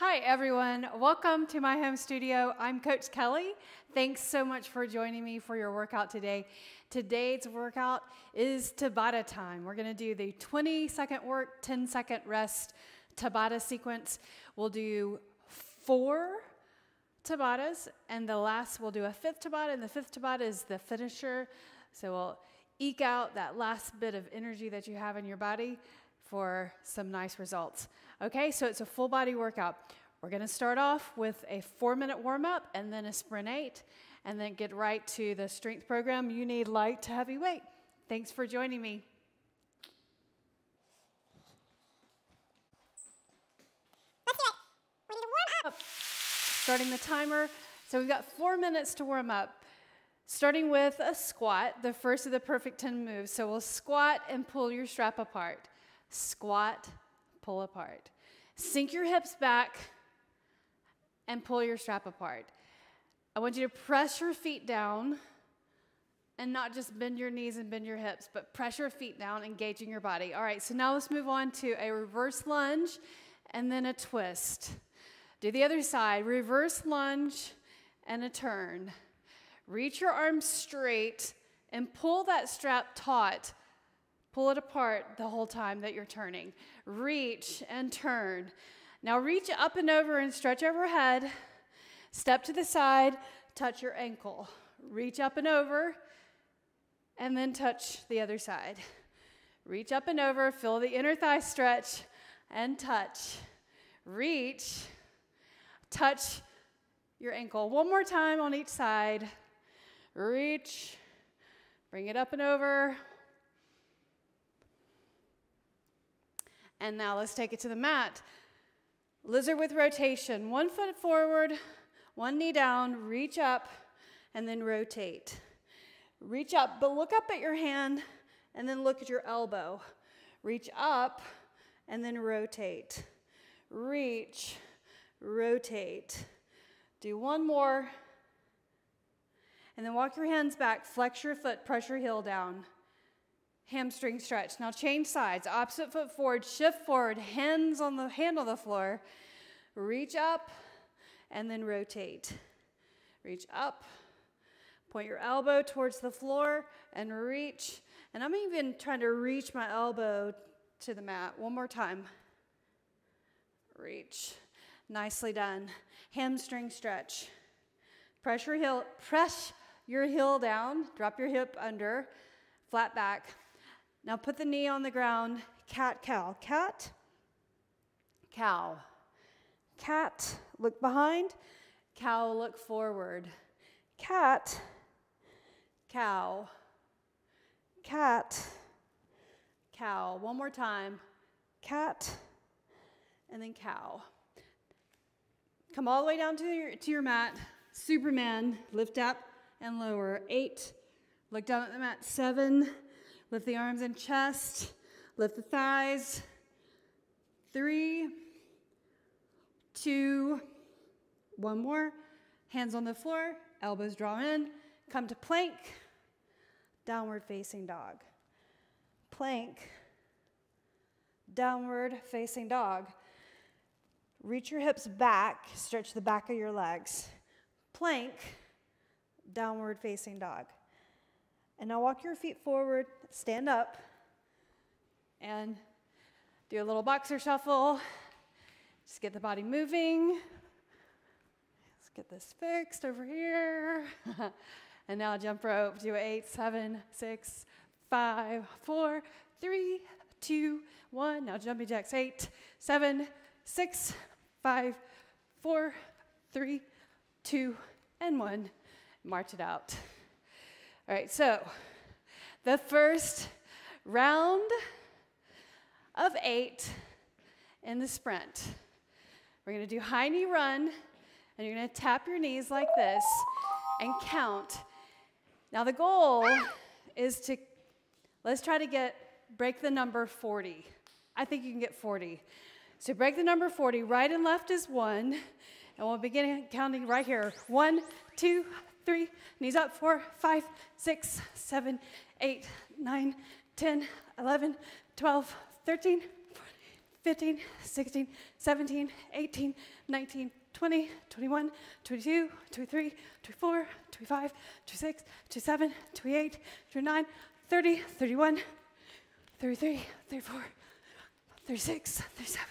Hi everyone, welcome to my home studio. I'm Coach Kelly. Thanks so much for joining me for your workout today. Today's workout is Tabata time. We're gonna do the 20-second work, 10-second rest Tabata sequence. We'll do 4 Tabatas, and the last we'll do a 5th Tabata, and the 5th Tabata is the finisher. So we'll eke out that last bit of energy that you have in your body for some nice results. Okay, so it's a full body workout. We're gonna start off with a 4-minute warm up and then a sprint 8, and then get right to the strength program. You need light to heavy weight. Thanks for joining me. Let's do it. We need to warm up. Starting the timer. So we've got 4 minutes to warm up. Starting with a squat, the first of the perfect 10 moves. So we'll squat and pull your strap apart. Squat, pull apart. Sink your hips back and pull your strap apart. I want you to press your feet down and not just bend your knees and bend your hips, but press your feet down, engaging your body. All right, so now let's move on to a reverse lunge and then a twist. Do the other side, reverse lunge and a turn. Reach your arms straight and pull that strap taut. Pull it apart the whole time that you're turning. Reach and turn. Now reach up and over and stretch overhead. Step to the side, touch your ankle. Reach up and over, and then touch the other side. Reach up and over, feel the inner thigh stretch, and touch. Reach, touch your ankle. One more time on each side. Reach, bring it up and over. And now let's take it to the mat. Lizard with rotation. 1 foot forward, 1 knee down, reach up, and then rotate. Reach up, but look up at your hand, and then look at your elbow. Reach up, and then rotate. Reach, rotate. Do one more. And then walk your hands back, flex your foot, press your heel down. Hamstring stretch. Now change sides. Opposite foot forward, shift forward, hands on the hand on the floor. Reach up and then rotate. Reach up. Point your elbow towards the floor and reach. And I'm even trying to reach my elbow to the mat. One more time. Reach. Nicely done. Hamstring stretch. Press your heel down. Drop your hip under. Flat back. Now put the knee on the ground, cat, cow. Cat, cow. Cat, look behind. Cow, look forward. Cat, cow. Cat, cow. One more time. Cat, and then cow. Come all the way down to your mat. Superman, lift up and lower. 8, look down at the mat. 7, lift the arms and chest, lift the thighs. 3, 2, 1 more. Hands on the floor, elbows draw in. Come to plank, downward facing dog. Plank, downward facing dog. Reach your hips back, stretch the back of your legs. Plank, downward facing dog. And now walk your feet forward, stand up, and do a little boxer shuffle. Just get the body moving. Let's get this fixed over here. And now jump rope. Do 8, 7, 6, 5, 4, 3, 2, 1. Now jumping jacks. 8, 7, 6, 5, 4, 3, 2, and 1. March it out. All right, so the first round of 8 in the sprint. We're going to do high knee run, and you're going to tap your knees like this and count. Now the goal is to, let's try to break the number 40. I think you can get 40. So break the number 40. Right and left is 1, and we'll begin counting right here. 1, 2, 3, knees up, 4, 5, 6, 7, 8, 9, 10, 11, 12, 13, 14, 15, 16, 17, 18, 19, 20, 21, 22, 23, 24, 25, 26, 27, 28, 29, 30, 31, 33, 34, 36, 37,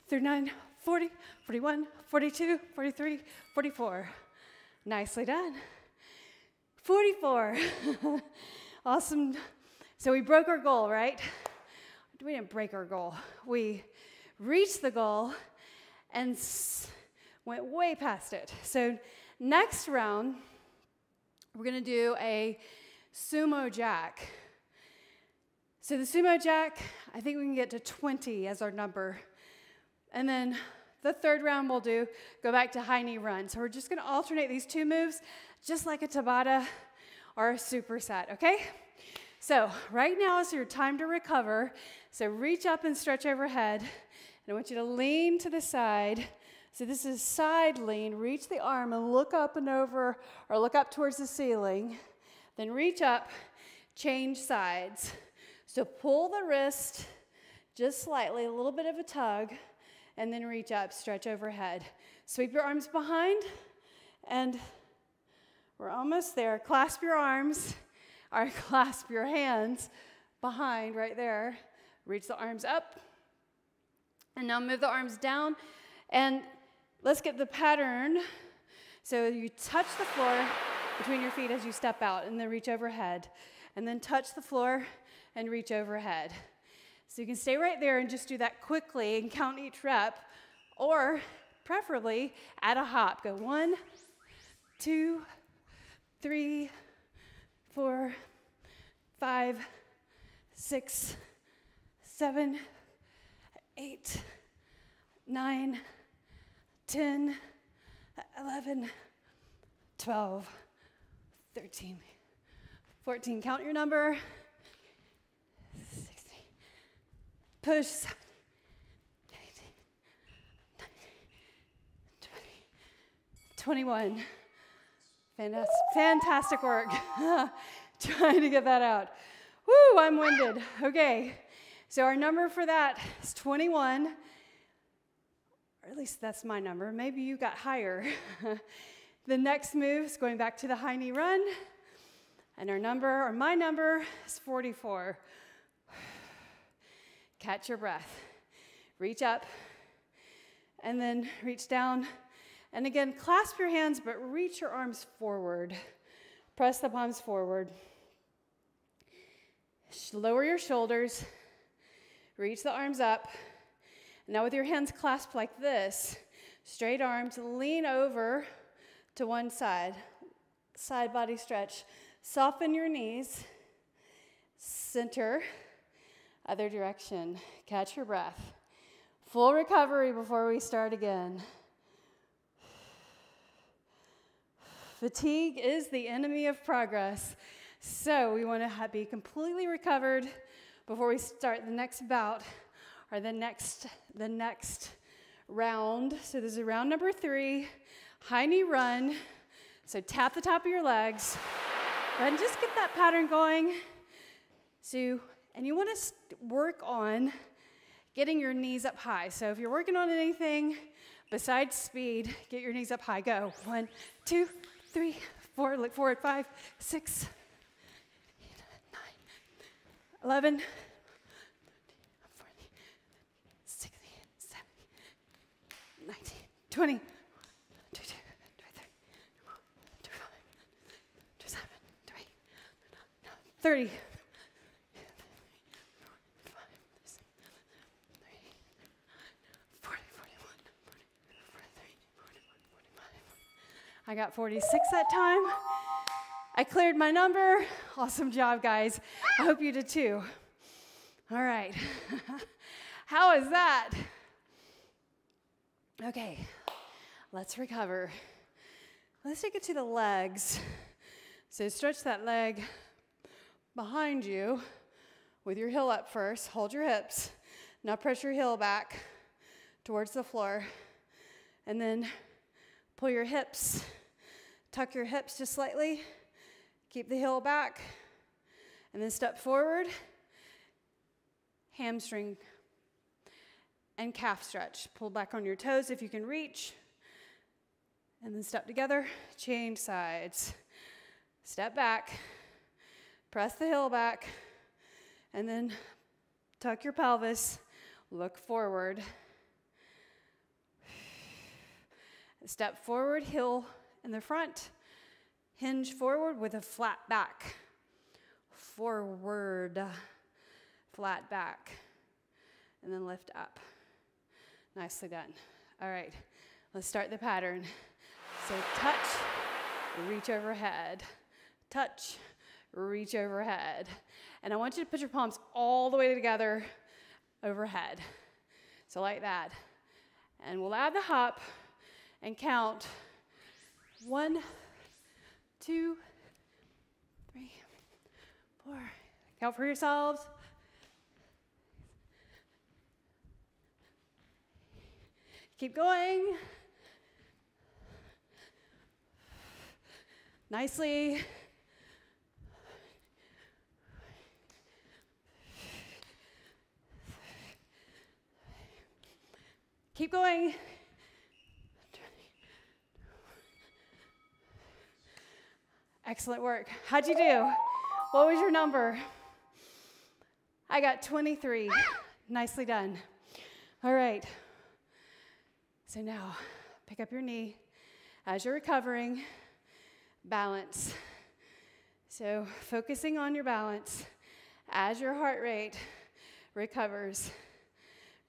39, 40, 41, 42, 43, 44. Nicely done. 44. Awesome. So we broke our goal, right? We didn't break our goal. We reached the goal and went way past it. So next round, we're going to do a sumo jack. So the sumo jack, I think we can get to 20 as our number. And then the third round we'll go back to high knee run. So we're just going to alternate these two moves just like a Tabata or a superset, okay? So right now is your time to recover. So reach up and stretch overhead. And I want you to lean to the side. So this is side lean. Reach the arm and look up and over, or look up towards the ceiling. Then reach up, change sides. So pull the wrist just slightly, a little bit of a tug, and then reach up, stretch overhead. Sweep your arms behind, and we're almost there. Clasp your arms, or clasp your hands behind right there. Reach the arms up, and now move the arms down, and let's get the pattern. So you touch the floor between your feet as you step out, and then reach overhead, and then touch the floor and reach overhead. So you can stay right there and just do that quickly and count each rep, or preferably add a hop. Go 1, 2, 3, 4, 5, 6, 7, 8, 9, 10, 11, 12, 13, 14. Count your number. 16. Push. 17, 18, 19, 20, 21. Fantastic work. Trying to get that out. Woo, I'm winded. Okay, so our number for that is 21. Or at least that's my number. Maybe you got higher. The next move is going back to the high knee run. And our number, or my number, is 44. Catch your breath. Reach up, and then reach down. And again, clasp your hands, but reach your arms forward. Press the palms forward. Lower your shoulders. Reach the arms up. Now with your hands clasped like this, straight arms, lean over to one side. Side body stretch. Soften your knees. Center. Other direction. Catch your breath. Full recovery before we start again. Fatigue is the enemy of progress. So we want to be completely recovered before we start the next bout, or the next round. So this is round number 3, high knee run. So tap the top of your legs. Go ahead and just get that pattern going. So, and you want to work on getting your knees up high. So if you're working on anything besides speed, get your knees up high. Go. 1, 2, 3, 4. Look forward. 5, 6, 9, 11, 14, 16, 17, 19, 20, 22, 23, 24, 27, 28, 30. 45. I got 46 that time. I cleared my number. Awesome job, guys. I hope you did too. All right. How is that? Okay, let's recover. Let's take it to the legs. So stretch that leg behind you with your heel up first. Hold your hips. Now press your heel back towards the floor. And then pull your hips. Tuck your hips just slightly. Keep the heel back. And then step forward. Hamstring. and calf stretch. Pull back on your toes if you can reach. And then step together, change sides. Step back, press the heel back, and then tuck your pelvis, look forward. Step forward, heel in the front, hinge forward with a flat back. Forward, flat back, and then lift up. Nicely done. All right, let's start the pattern. So touch, reach overhead. Touch, reach overhead. And I want you to put your palms all the way together overhead. So like that. And we'll add the hop and count 1, 2, 3, 4. Count for yourselves. Keep going. Nicely. Keep going. Excellent work. How'd you do? What was your number? I got 23. Nicely done. All right. So now, pick up your knee. As you're recovering, balance. So focusing on your balance as your heart rate recovers.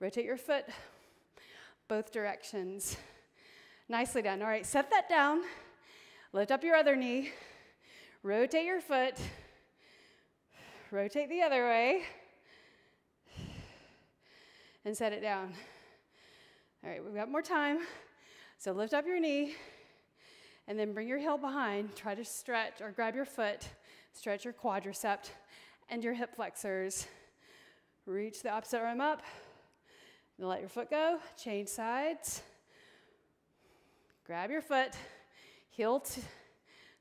Rotate your foot both directions. Nicely done. All right, set that down. Lift up your other knee. Rotate your foot. Rotate the other way. And set it down. All right, we've got more time. So lift up your knee. And then bring your heel behind. Try to stretch or grab your foot. Stretch your quadricep and your hip flexors. Reach the opposite arm up. And let your foot go. Change sides. Grab your foot. Heel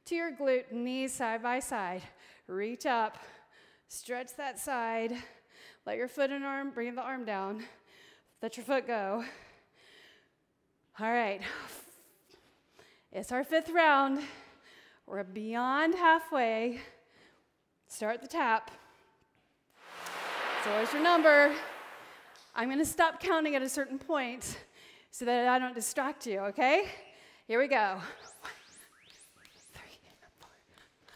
to your glute. Knees side by side. Reach up. Stretch that side. Let your foot and arm, bring the arm down. Let your foot go. All right. It's our 5th round. We're beyond halfway. Start the tap. So what's your number? I'm going to stop counting at a certain point so that I don't distract you, okay? Here we go. 1, 2, 3, 4, 5,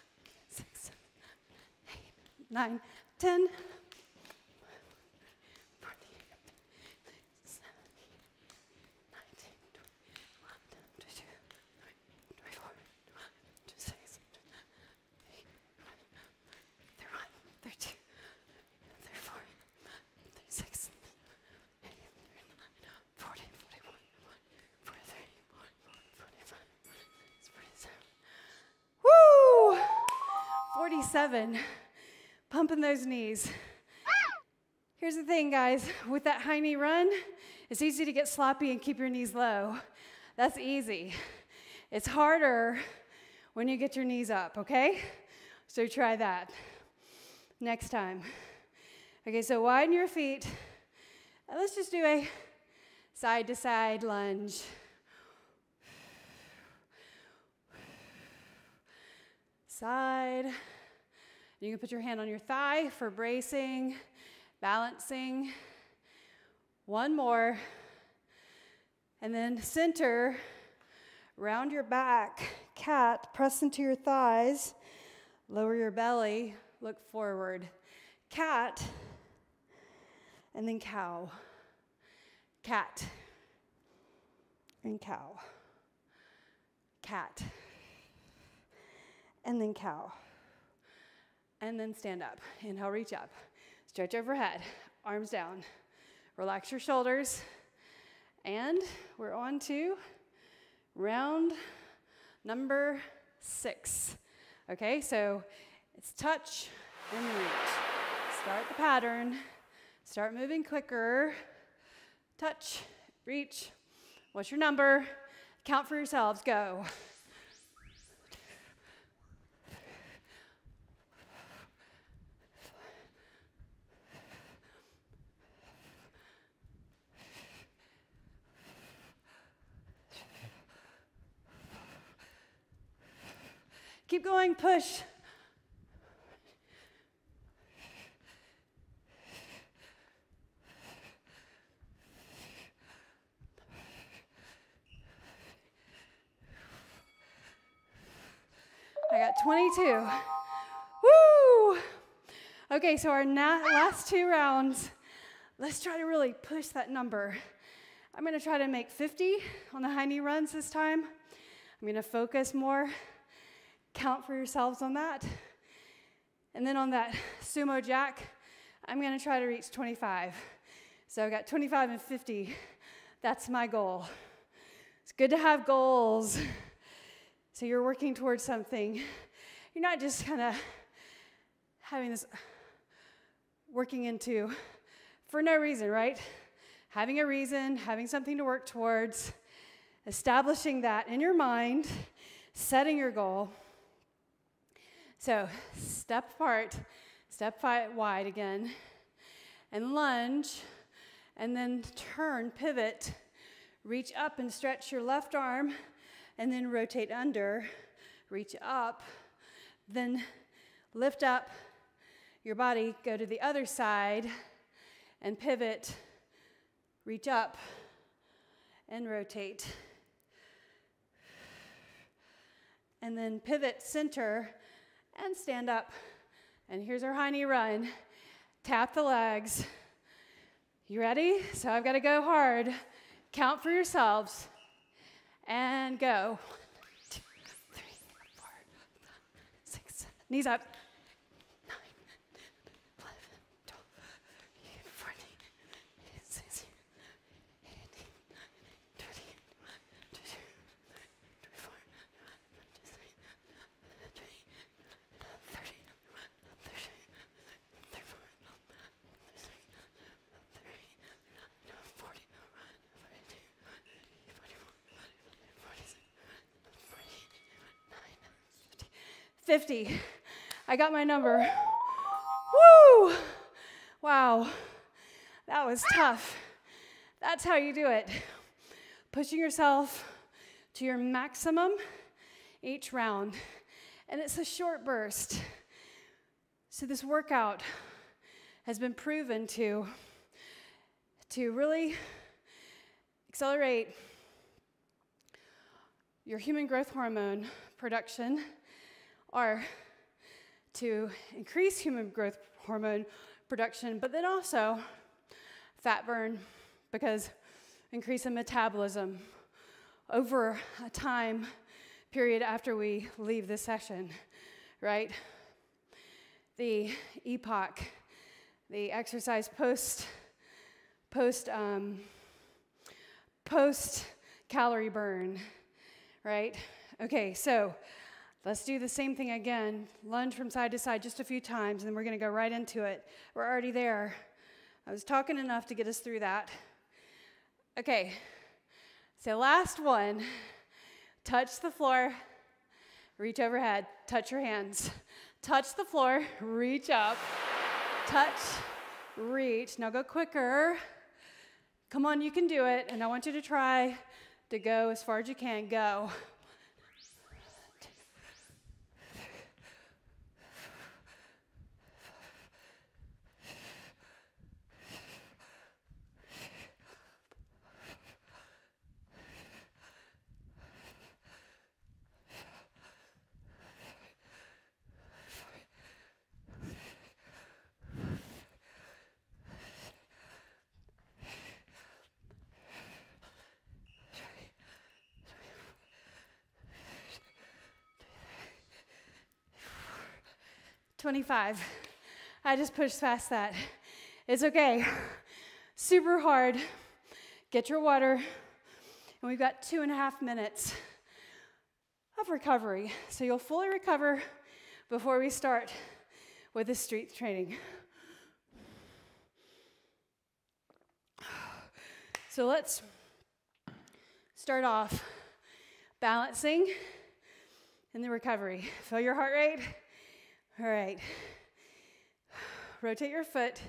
6, 7, 8, 9, 10. 47. Pumping those knees. Here's the thing, guys. With that high knee run, it's easy to get sloppy and keep your knees low. That's easy. It's harder when you get your knees up, okay? So try that next time. Okay, so widen your feet. Let's just do a side-to-side lunge. Side. You can put your hand on your thigh for bracing, balancing. One more. And then center, round your back, cat, press into your thighs, lower your belly, look forward. Cat, and then cow. Cat, and cow. Cat, and then cow. And then stand up. Inhale, reach up. Stretch overhead, arms down. Relax your shoulders. And we're on to round number 6. Okay, so it's touch and reach. Start the pattern. Start moving quicker. Touch, reach. What's your number? Count for yourselves. Go. Keep going, push. I got 22. Woo! Okay, so our last 2 rounds, let's try to really push that number. I'm gonna try to make 50 on the high knee runs this time. I'm gonna focus more, count for yourselves on that. And then on that sumo jack, I'm gonna try to reach 25. So I've got 25 and 50. That's my goal. It's good to have goals. So you're working towards something. You're not just kind of having this working into for no reason, right? Having a reason, having something to work towards, establishing that in your mind, setting your goal. So step apart, step wide again, and lunge, and then turn, pivot, reach up and stretch your left arm, and then rotate under, reach up, then lift up your body, go to the other side, and pivot, reach up, and rotate. And then pivot, center, and stand up. And here's our high knee run. Tap the legs. You ready? So I've got to go hard. Count for yourselves. And go. 1, 2, 3, 4, 5, 6. Knees up. 9, 11, 12, 13, 14, 16, 18, 19, 20, 22, 24, 23, 30, 34, 40, 50. I got my number. Woo! Wow. That was tough. That's how you do it. Pushing yourself to your maximum each round. And it's a short burst. So this workout has been proven to really accelerate your human growth hormone production, or to increase human growth hormone production, but then also fat burn, because increase in metabolism over a time period after we leave this session, right? The EPOC, the exercise post calorie burn, right? Okay, so let's do the same thing again. Lunge from side to side just a few times, and then we're going to go right into it. We're already there. I was talking enough to get us through that. Okay, so last one. Touch the floor, reach overhead, touch your hands. Touch the floor, reach up, touch, reach. Now go quicker. Come on, you can do it, and I want you to try to go as far as you can. Go. 25. I just pushed past that. It's okay. Super hard. Get your water. And we've got 2.5 minutes of recovery. So you'll fully recover before we start with the strength training. So let's start off balancing in the recovery. Feel your heart rate. All right. Rotate your foot.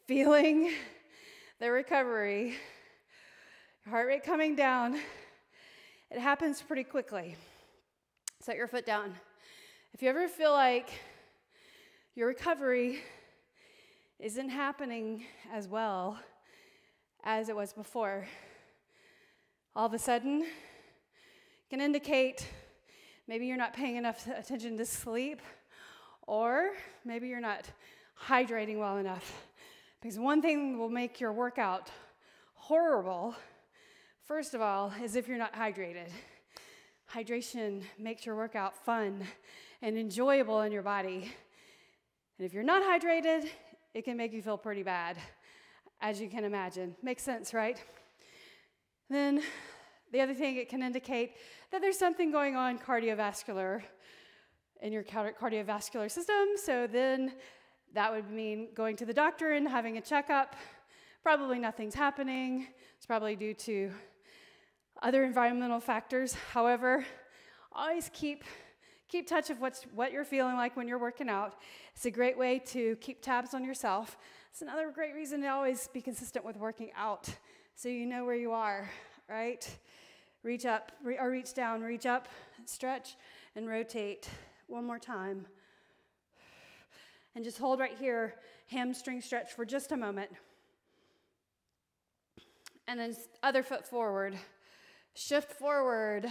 Feeling the recovery. Your heart rate coming down. It happens pretty quickly. Set your foot down. If you ever feel like your recovery isn't happening as well as it was before, all of a sudden, it can indicate maybe you're not paying enough attention to sleep, or maybe you're not hydrating well enough. Because one thing that will make your workout horrible, first of all, is if you're not hydrated. Hydration makes your workout fun and enjoyable in your body. And if you're not hydrated, it can make you feel pretty bad, as you can imagine. Makes sense, right? Then the other thing, it can indicate that there's something going on cardiovascular in your cardiovascular system. So then that would mean going to the doctor and having a checkup. Probably nothing's happening. It's probably due to other environmental factors. However, always keep touch of what you're feeling like when you're working out. It's a great way to keep tabs on yourself. It's another great reason to always be consistent with working out, so you know where you are, right? Reach up, or reach down, reach up, stretch, and rotate. One more time. And just hold right here, hamstring stretch for just a moment. And then other foot forward. Shift forward,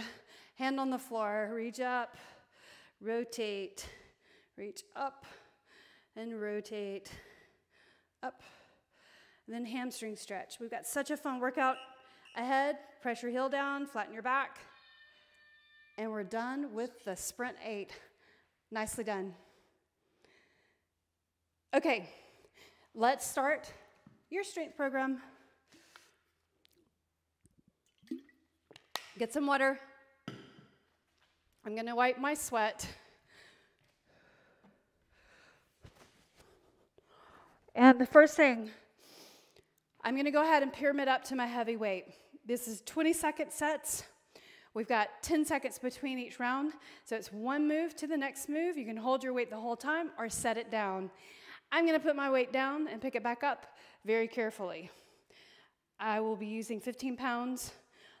hand on the floor, reach up, rotate, reach up, and rotate, up. And then hamstring stretch. We've got such a fun workout ahead. Press your heel down, flatten your back. And we're done with the Sprint 8. Nicely done. Okay, let's start your strength program. Get some water. I'm going to wipe my sweat. And the first thing, I'm going to go ahead and pyramid up to my heavy weight. This is 20-second sets. We've got 10 seconds between each round. So it's one move to the next move. You can hold your weight the whole time or set it down. I'm going to put my weight down and pick it back up very carefully. I will be using 15 pounds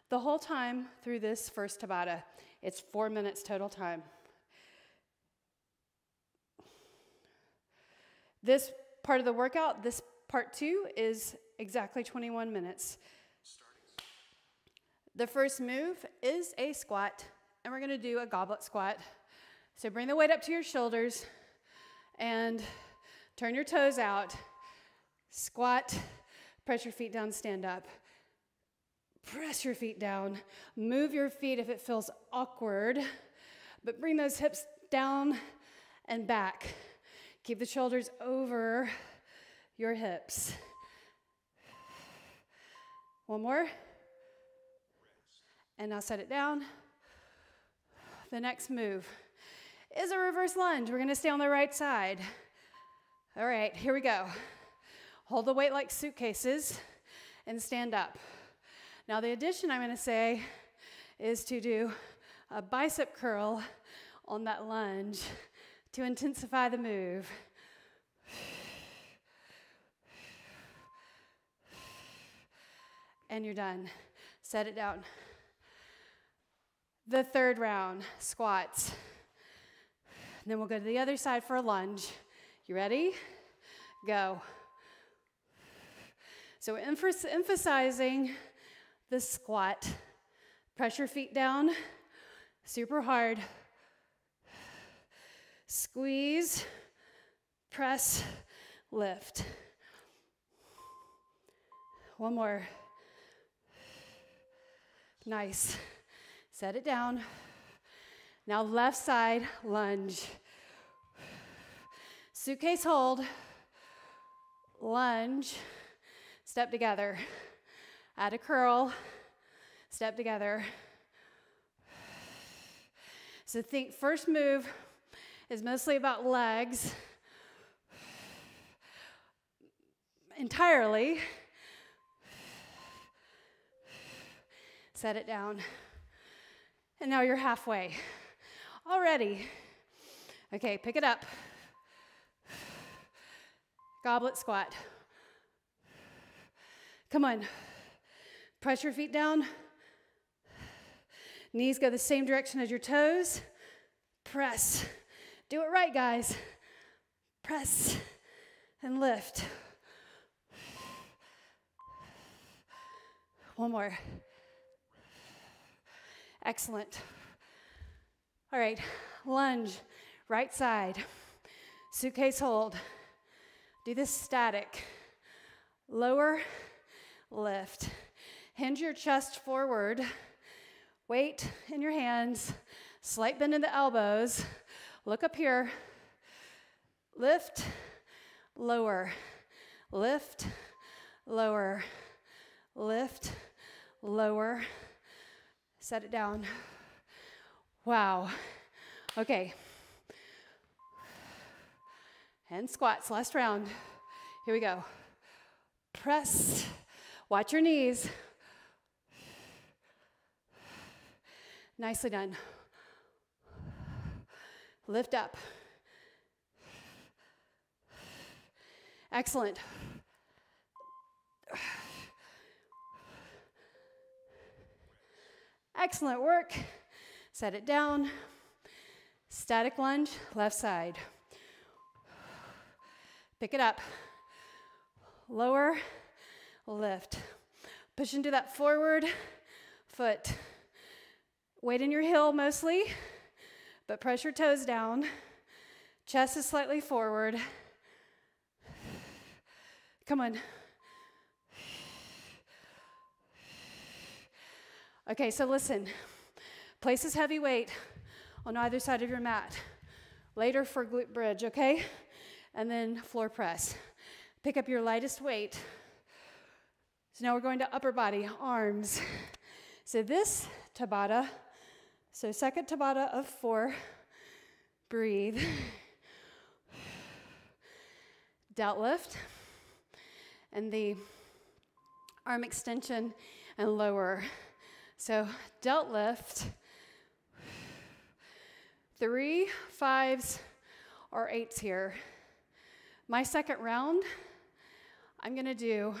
the whole time through this first Tabata. It's 4 minutes total time. This part of the workout, this part 2, is exactly 21 minutes. The first move is a squat, and we're gonna do a goblet squat. So bring the weight up to your shoulders and turn your toes out. Squat, press your feet down, stand up. Press your feet down. Move your feet if it feels awkward, but bring those hips down and back. Keep the shoulders over your hips. One more. And now set it down. The next move is a reverse lunge. We're going to stay on the right side. All right, here we go. Hold the weight like suitcases and stand up. Now the addition I'm going to say is to do a bicep curl on that lunge to intensify the move. And you're done. Set it down. The third round, squats. Then we'll go to the other side for a lunge. You ready? Go. So emphasizing the squat. Press your feet down super hard. Squeeze, press, lift. One more. Nice. Set it down. Now left side lunge. Suitcase hold. Lunge. Step together. Add a curl. Step together. So think first move is mostly about legs. Entirely. Set it down. And now you're halfway. Already. Okay, pick it up. Goblet squat. Come on. Press your feet down. Knees go the same direction as your toes. press. Do it right, guys. Press and lift. One more. Excellent. All right, lunge, right side. Suitcase hold. Do this static. Lower, lift. Hinge your chest forward. Weight in your hands. Slight bend in the elbows. Look up here. Lift, lower. Lift, lower. Lift, lower. Set it down. Wow. Okay. And squats, last round. Here we go. Press. Watch your knees. Nicely done. Lift up. Excellent. Excellent work. Set it down. Static lunge, left side. Pick it up. Lower, lift. Push into that forward foot. Weight in your heel mostly, but press your toes down. Chest is slightly forward. Come on. Okay, so listen. Place this heavy weight on either side of your mat. Later for glute bridge, okay? And then floor press. Pick up your lightest weight. So now we're going to upper body, arms. So this Tabata, so second Tabata of 4. Breathe. Delt lift. And the arm extension and lower. So delt lift. 3, 5s, or 8s here. My second round, I'm going to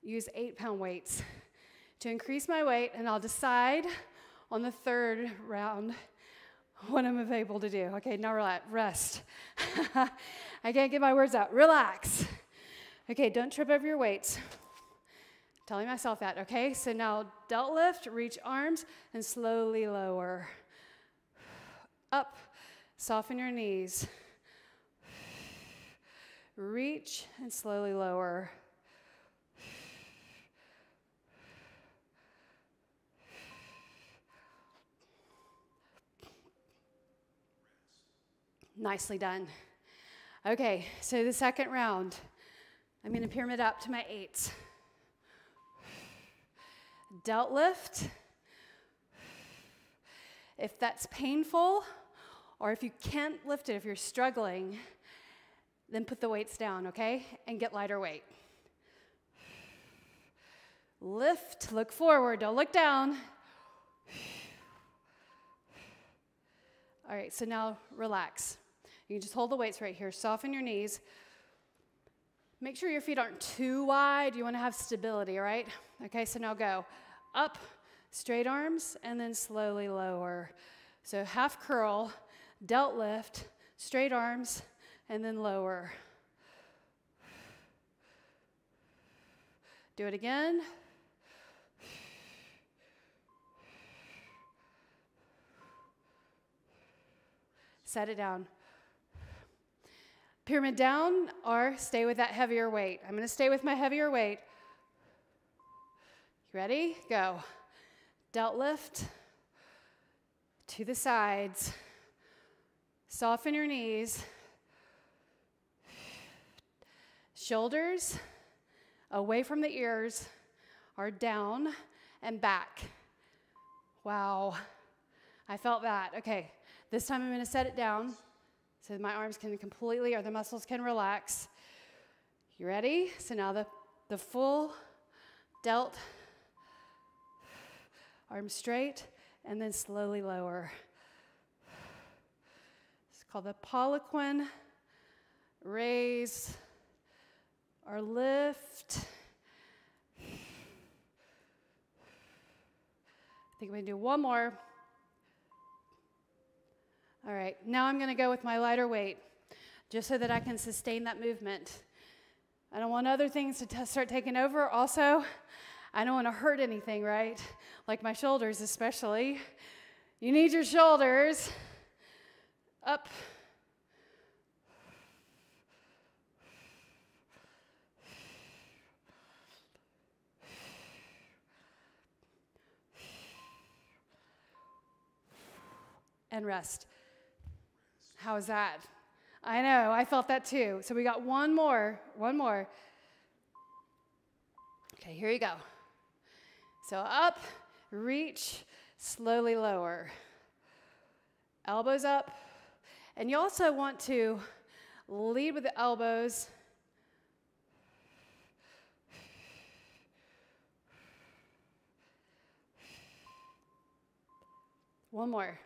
use 8-pound weights to increase my weight, and I'll decide on the third round what I'm able to do. Okay, now relax, rest. I can't get my words out. Relax. Okay, don't trip over your weights. Telling myself that, okay? So now delt lift, reach arms, and slowly lower. Up, soften your knees. Reach and slowly lower. Nicely done. Okay, so the second round, I'm going to pyramid up to my 8s. Delt lift. If that's painful, or if you can't lift it, if you're struggling, then put the weights down, okay? And get lighter weight. Lift, look forward, don't look down. All right, so now relax. You can just hold the weights right here. Soften your knees. Make sure your feet aren't too wide. You want to have stability, all right? Okay, so now go up, straight arms, and then slowly lower. So half curl, delt lift, straight arms, and then lower. Do it again. Set it down. Pyramid down or stay with that heavier weight. I'm going to stay with my heavier weight. You ready? Go. Delt lift to the sides. Soften your knees. Shoulders away from the ears are down and back. Wow. I felt that. Okay. This time I'm going to set it down so my arms can completely, or the muscles can relax. You ready? So now the full delt, arms straight, and then slowly lower. It's called the Palosik, raise or lift. I think we can do one more. All right, now I'm gonna go with my lighter weight, just so that I can sustain that movement. I don't want other things to start taking over. Also, I don't want to hurt anything, right? Like my shoulders especially. You need your shoulders up. And rest. How is that? I know, I felt that too. So we got one more. Okay, here you go. So up, reach, slowly lower. Elbows up. And you also want to lead with the elbows. One more.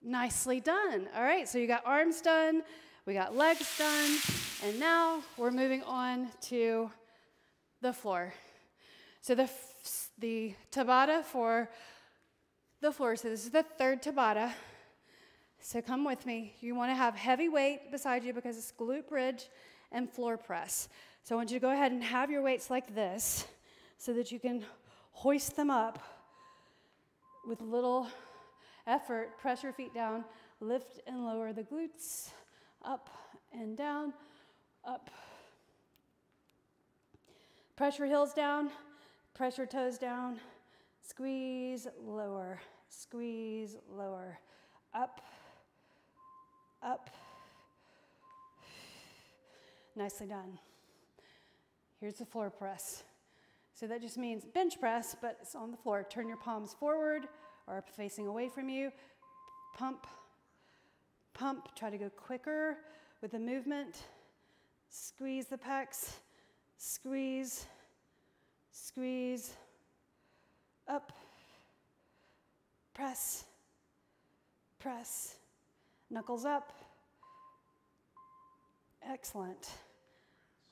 Nicely done. All right, so you got arms done, we got legs done, and now we're moving on to the floor. So the Tabata for the floor. So this is the third Tabata. So come with me. You want to have heavy weight beside you because it's glute bridge and floor press. So I want you to go ahead and have your weights like this so that you can hoist them up with little effort. Press your feet down, lift and lower the glutes, up and down, up. Press your heels down, press your toes down, squeeze, lower, up, up. Nicely done. Here's the floor press. So that just means bench press, but it's on the floor. Turn your palms forward or facing away from you. Pump, pump. Try to go quicker with the movement. Squeeze the pecs. Squeeze, squeeze. Up. Press, press. Knuckles up. Excellent.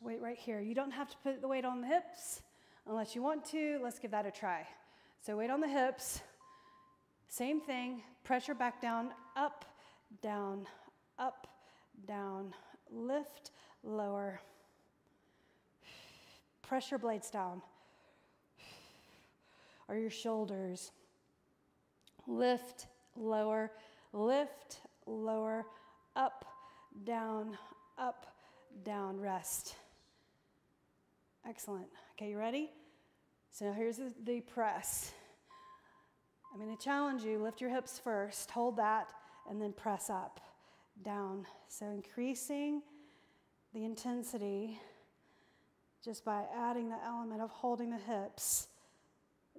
Weight right here. You don't have to put the weight on the hips unless you want to. Let's give that a try. So weight on the hips. Same thing. Pressure back down, up, down, up, down. Lift, lower. Pressure blades down. Or your shoulders. Lift, lower, up, down, rest. Excellent. Okay, you ready? So here's the press. I'm going to challenge you. Lift your hips first. Hold that, and then press up, down. So increasing the intensity just by adding the element of holding the hips.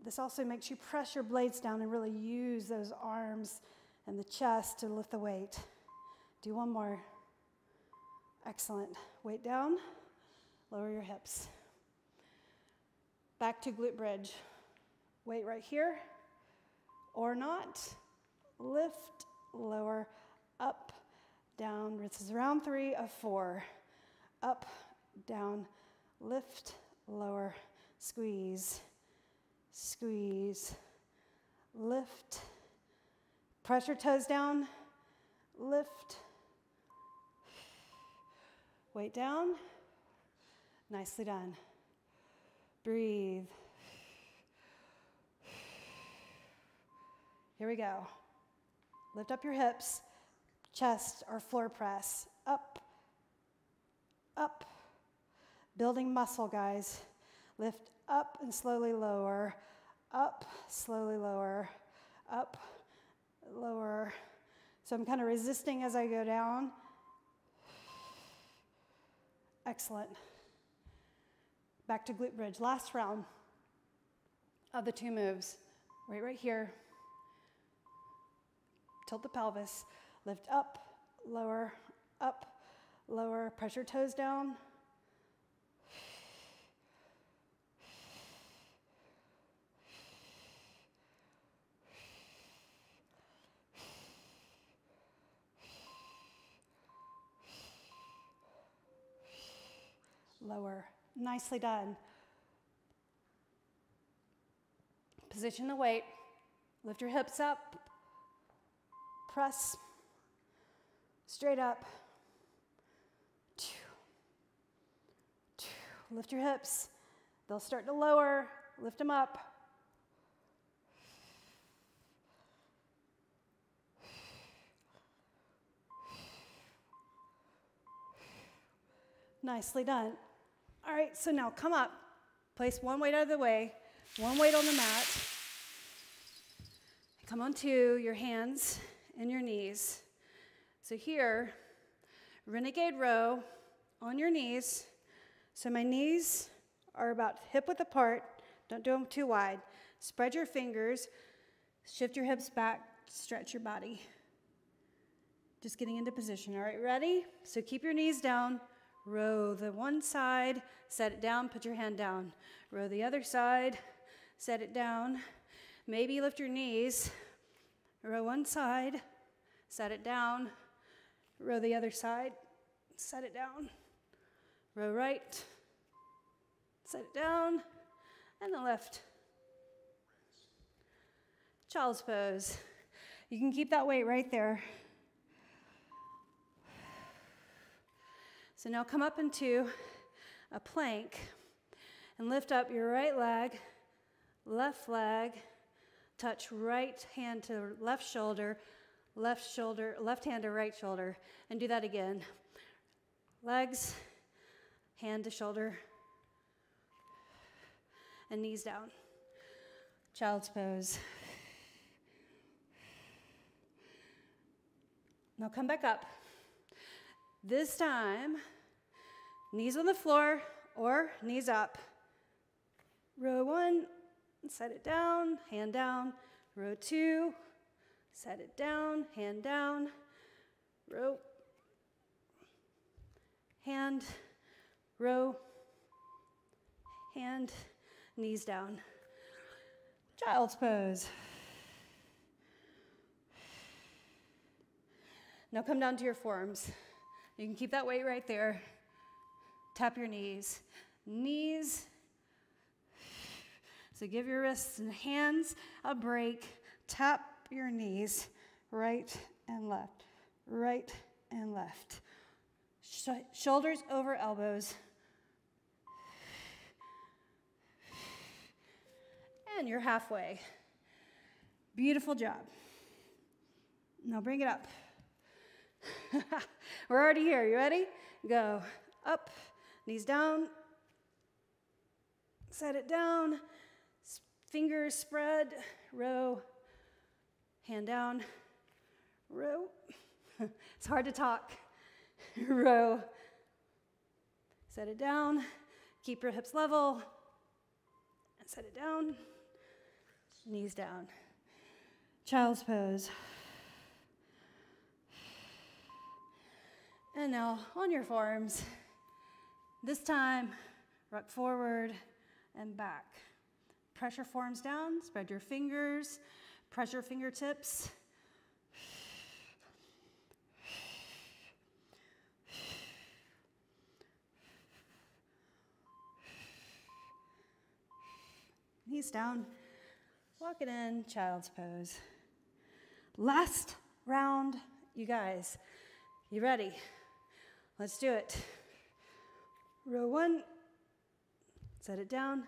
This also makes you press your blades down and really use those arms and the chest to lift the weight. Do one more. Excellent. Weight down. Lower your hips. Back to glute bridge. Weight right here. Or not. Lift, lower, up, down. This is round 3 of 4. Up, down, lift, lower, squeeze, squeeze, lift. Press your toes down, lift. Weight down. Nicely done. Breathe. Here we go. Lift up your hips, chest or floor press. Up, up. Building muscle, guys. Lift up and slowly lower. Up, slowly lower. Up, lower. So I'm kind of resisting as I go down. Excellent. Back to glute bridge. Last round of the 2 moves. Weight right here. Tilt the pelvis. Lift up, lower, press your toes down. Lower. Nicely done. Position the weight. Lift your hips up. Press straight up. Lift your hips. They'll start to lower. Lift them up. Nicely done. All right, so now come up. Place one weight out of the way, one weight on the mat. Come onto your hands and your knees. So here, Renegade row on your knees. So my knees are about hip width apart. Don't do them too wide. Spread your fingers. Shift your hips back. Stretch your body. Just getting into position. All right, ready? So keep your knees down. Row the one side. Set it down. Put your hand down. Row the other side. Set it down. Maybe lift your knees. Row one side. Set it down. Row the other side. Set it down. Row right, set it down, and the left. Child's pose. You can keep that weight right there. So now come up into a plank and lift up your right leg, leg, touch right hand to left hand to right shoulder, and do that again. Legs, hand to shoulder, and knees down. Child's pose. Now come back up. This time, knees on the floor or knees up. Row one, set it down, hand down. Row two, set it down, hand down. Row, hand, row, hand, knees down. Child's pose. Now come down to your forearms. You can keep that weight right there. Tap your knees. Knees. So give your wrists and hands a break. Tap your knees. Right and left. Right and left. Shoulders over elbows. And you're halfway. Beautiful job. Now bring it up. We're already here. You ready? Go. Up. Knees down. Set it down. Fingers spread. Row. Hand down. Row. It's hard to talk. Row. Set it down. Keep your hips level. And set it down. Knees down. Child's pose. And now on your forearms. This time, rock forward and back. Press your forearms down. Spread your fingers. Press your fingertips. Knees down. Walk it in, child's pose. Last round, you guys. You ready? Let's do it. Row one, set it down.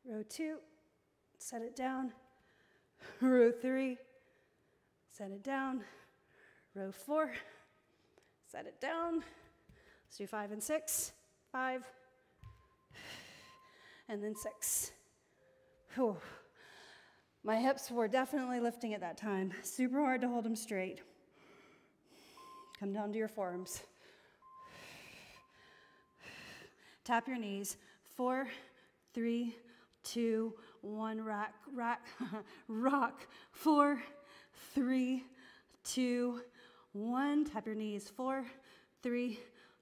Row two, set it down. Row three, set it down. Row four, set it down. Let's do 5 and 6. 5, and then 6. Whew. My hips were definitely lifting at that time. Super hard to hold them straight. Come down to your forearms. Tap your knees. 4, 3, 2, 1. Rock, rock, rock. 4, 3, 2, 1. Tap your knees. 4, 3,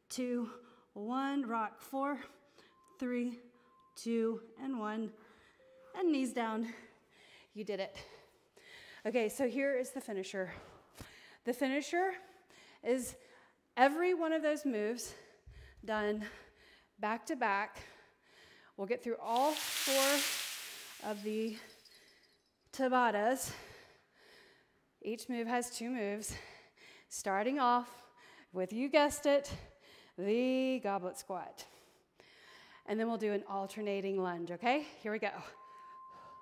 2, 1. Rock. 4, 3, 2, and 1. And knees down. You did it. Okay, so here is the finisher. The finisher is every one of those moves done back to back. We'll get through all 4 of the Tabatas. Each move has 2 moves, starting off with, you guessed it, the goblet squat. And then we'll do an alternating lunge, okay? Here we go.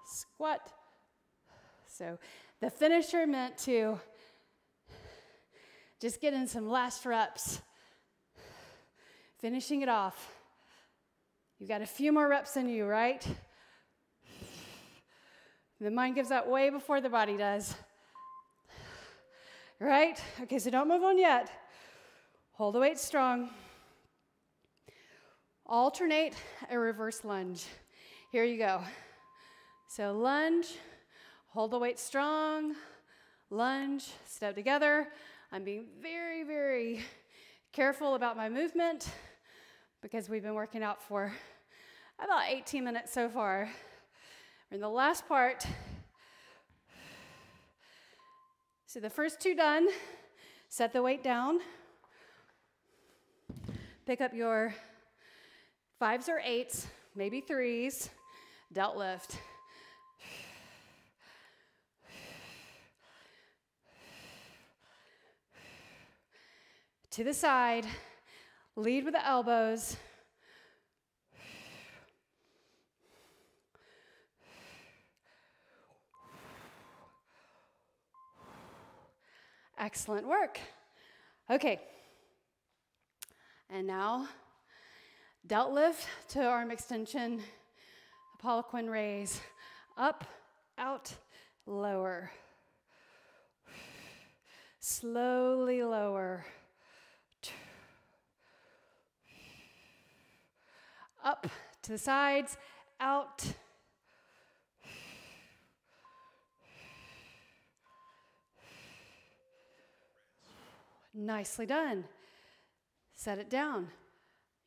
Squat. So the finisher meant to just get in some last reps, finishing it off. You've got a few more reps in you, right? The mind gives out way before the body does. Right? Okay, so don't move on yet. Hold the weight strong. Alternate a reverse lunge. Here you go. So lunge, hold the weight strong, lunge, step together. I'm being very, very careful about my movement because we've been working out for about 18 minutes so far. We're in the last part. So the first 2 done, set the weight down. Pick up your 5s or 8s, maybe 3s, delt lift. To the side, lead with the elbows. Excellent work. Okay. And now, delt lift to arm extension, Apollo raise, up, out, lower. Slowly lower. Up to the sides, out. Nicely done. Set it down.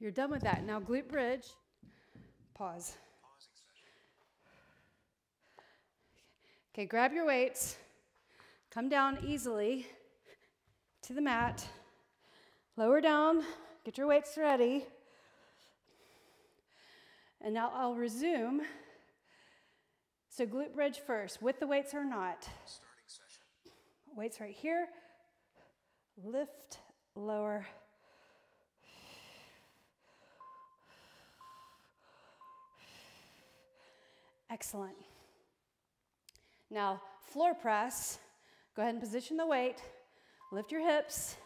You're done with that. Now glute bridge. Pause. Okay, grab your weights. Come down easily to the mat. Lower down. Get your weights ready. And now I'll resume. So glute bridge first, with the weights or not. Starting session. Weights right here. Lift, lower. Excellent. Now, floor press. Go ahead and position the weight. Lift your hips.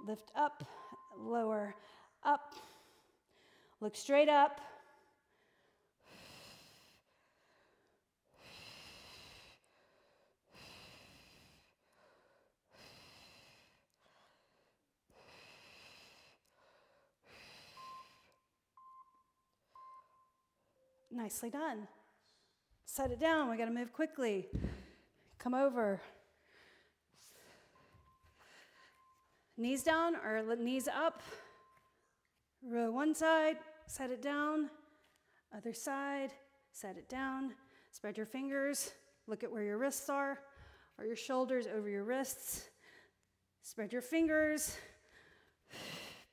Lift up, lower, up. Look straight up. Nicely done. Set it down. We got to move quickly. Come over. Knees down or knees up. Row one side, set it down. Other side, set it down. Spread your fingers. Look at where your wrists are, or your shoulders over your wrists. Spread your fingers.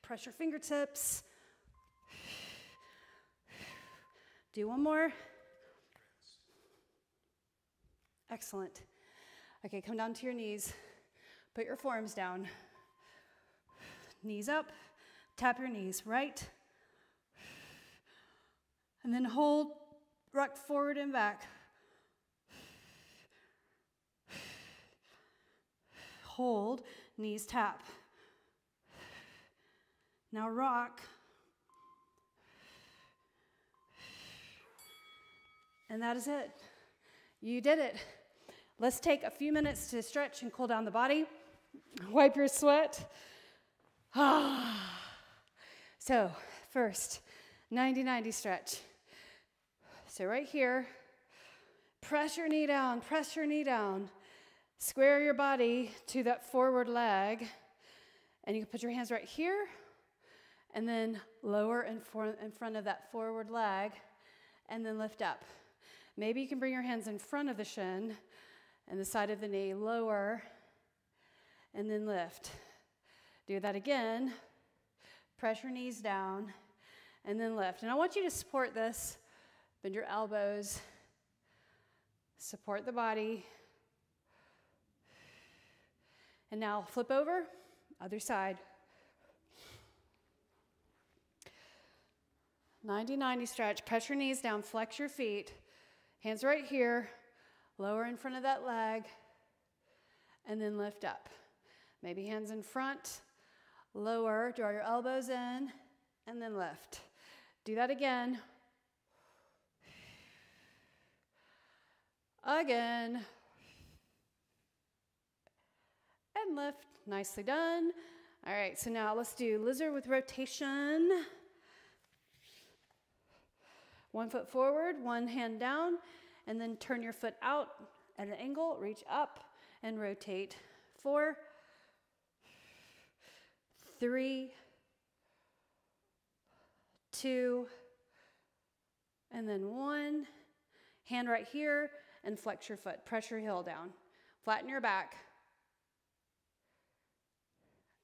Press your fingertips. Do one more. Excellent. Okay, come down to your knees. Put your forearms down. Knees up. Tap your knees, right? And then hold, rock forward and back. Hold, knees tap. Now rock. And that is it. You did it. Let's take a few minutes to stretch and cool down the body. Wipe your sweat. So, first, 90-90 stretch. So right here, press your knee down, press your knee down. Square your body to that forward leg. And you can put your hands right here, and then lower in front of that forward leg, and then lift up. Maybe you can bring your hands in front of the shin and the side of the knee, lower, and then lift. Do that again. Press your knees down, and then lift. And I want you to support this. Bend your elbows. Support the body. And now flip over, other side. 90-90 stretch. Press your knees down, flex your feet. Hands right here, lower in front of that leg, and then lift up. Maybe hands in front, lower, draw your elbows in, and then lift. Do that again. Again. And lift. Nicely done. All right, so now let's do lizard with rotation. 1 foot forward, one hand down, and then turn your foot out at an angle, reach up and rotate. 4, 3, 2, and then 1. Hand right here and flex your foot. Press your heel down. Flatten your back.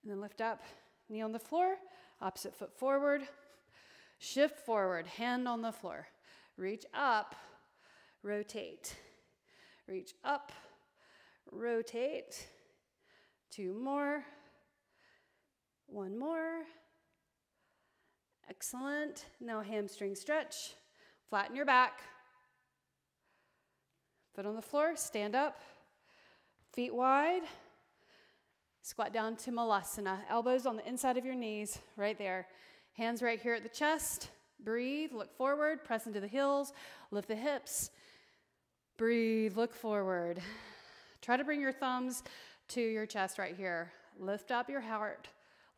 And then lift up, knee on the floor, opposite foot forward. Shift forward, hand on the floor. Reach up, rotate. Reach up, rotate. 2 more. 1 more. Excellent. Now hamstring stretch. Flatten your back. Foot on the floor, stand up. Feet wide. Squat down to Malasana. Elbows on the inside of your knees, right there. Hands right here at the chest. Breathe, look forward, press into the heels, lift the hips. Breathe, look forward. Try to bring your thumbs to your chest right here. Lift up your heart.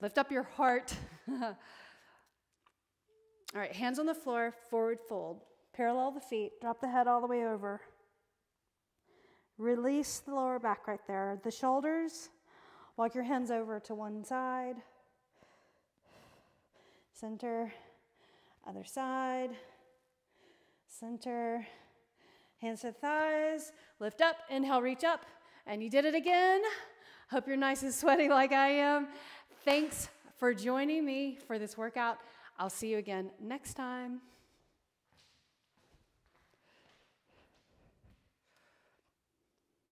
Lift up your heart. All right, hands on the floor, forward fold. Parallel the feet, drop the head all the way over. Release the lower back right there. The shoulders, walk your hands over to one side. Center, other side, center, hands to thighs, lift up, inhale, reach up, and you did it again. Hope you're nice and sweaty like I am. Thanks for joining me for this workout. I'll see you again next time.